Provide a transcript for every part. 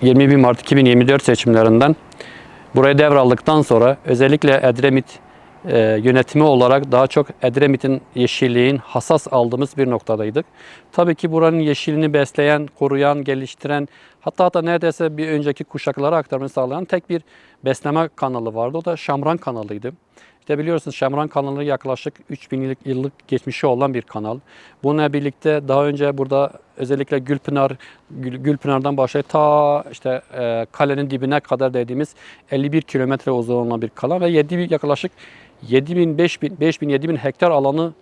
21 Mart 2024 seçimlerinden burayı devraldıktan sonra özellikle Edremit yönetimi olarak daha çok Edremit'in yeşilliğin hassas aldığımız bir noktadaydık. Tabii ki buranın yeşilini besleyen, koruyan, geliştiren, hatta neredeyse bir önceki kuşaklara aktarmayı sağlayan tek bir besleme kanalı vardı. O da Şamran kanalıydı. İşte biliyorsunuz Şamran kanalı yaklaşık 3000 yıllık geçmişi olan bir kanal. Bununla birlikte daha önce burada özellikle Gülpınar'dan başlayıp ta işte kalenin dibine kadar dediğimiz 51 kilometre uzunluğunda bir kanal ve yaklaşık 7000 hektar alanı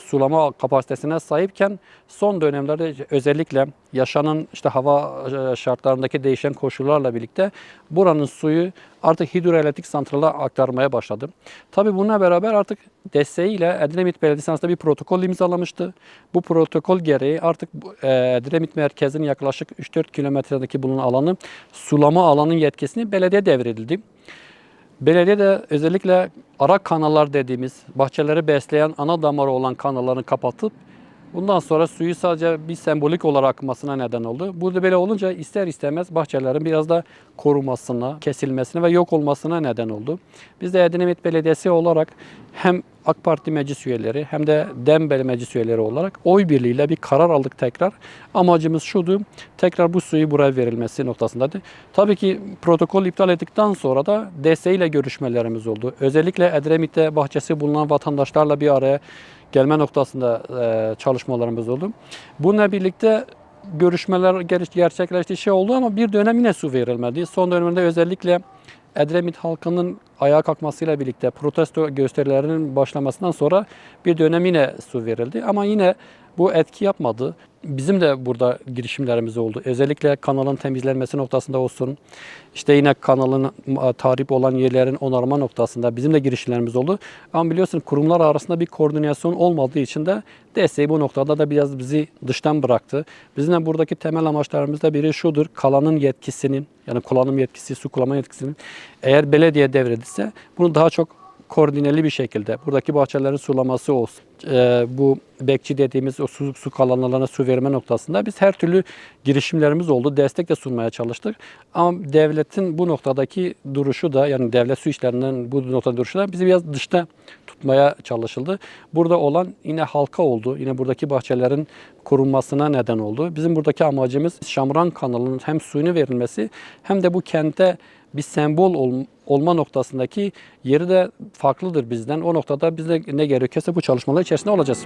sulama kapasitesine sahipken son dönemlerde özellikle yaşanan işte hava şartlarındaki değişen koşullarla birlikte buranın suyu artık hidroelektrik santrala aktarmaya başladı. Tabii bununla beraber artık desteğiyle Edremit Belediyesi arasında bir protokol imzalamıştı. Bu protokol gereği artık Edremit merkezinin yaklaşık 3-4 kilometredeki bulunan alanı sulama alanının yetkisini belediye devredildi. Belediye de özellikle ara kanallar dediğimiz bahçeleri besleyen ana damarı olan kanallarını kapatıp bundan sonra suyu sadece bir sembolik olarak akmasına neden oldu. Burada böyle olunca ister istemez bahçelerin biraz da korunmasına, kesilmesine ve yok olmasına neden oldu. Biz de Edremit Belediyesi olarak hem AK Parti meclis üyeleri hem de DEM meclis üyeleri olarak oy birliğiyle bir karar aldık tekrar. Amacımız şuydu, tekrar bu suyu buraya verilmesi noktasındaydı. Tabii ki protokol iptal ettikten sonra da desteğiyle görüşmelerimiz oldu. Özellikle Edremit'te bahçesi bulunan vatandaşlarla bir araya gelme noktasında çalışmalarımız oldu. Bununla birlikte görüşmeler gerçekleştiği oldu ama bir dönem yine su verilmedi. Son dönemde özellikle Edremit halkının ayağa kalkmasıyla birlikte protesto gösterilerinin başlamasından sonra bir dönem yine su verildi. Ama yine bu etki yapmadı. Bizim de burada girişimlerimiz oldu. Özellikle kanalın temizlenmesi noktasında olsun. İşte yine kanalın tahrip olan yerlerin onarma noktasında bizim de girişimlerimiz oldu. Ama biliyorsun kurumlar arasında bir koordinasyon olmadığı için de desteği bu noktada da biraz bizi dıştan bıraktı. Bizim de buradaki temel amaçlarımızda biri şudur. Kalanın yetkisinin yani kullanım yetkisi, su kullanma yetkisinin eğer belediye devredilse bunu daha çok koordineli bir şekilde buradaki bahçelerin sulaması olsun. Bu bekçi dediğimiz o su kanallarına su verme noktasında biz her türlü girişimlerimiz oldu. Destek de sunmaya çalıştık. Ama devletin bu noktadaki duruşu da yani devlet su işlerinden bu noktada duruşu da bizi biraz dışta tutmaya çalışıldı. Burada olan yine halka oldu. Yine buradaki bahçelerin korunmasına neden oldu. Bizim buradaki amacımız Şamran kanalının hem suyunu verilmesi hem de bu kente bir sembol olma noktasındaki yeri de farklıdır bizden. O noktada biz de ne gerekiyorsa bu çalışmalar içerisinde olacağız.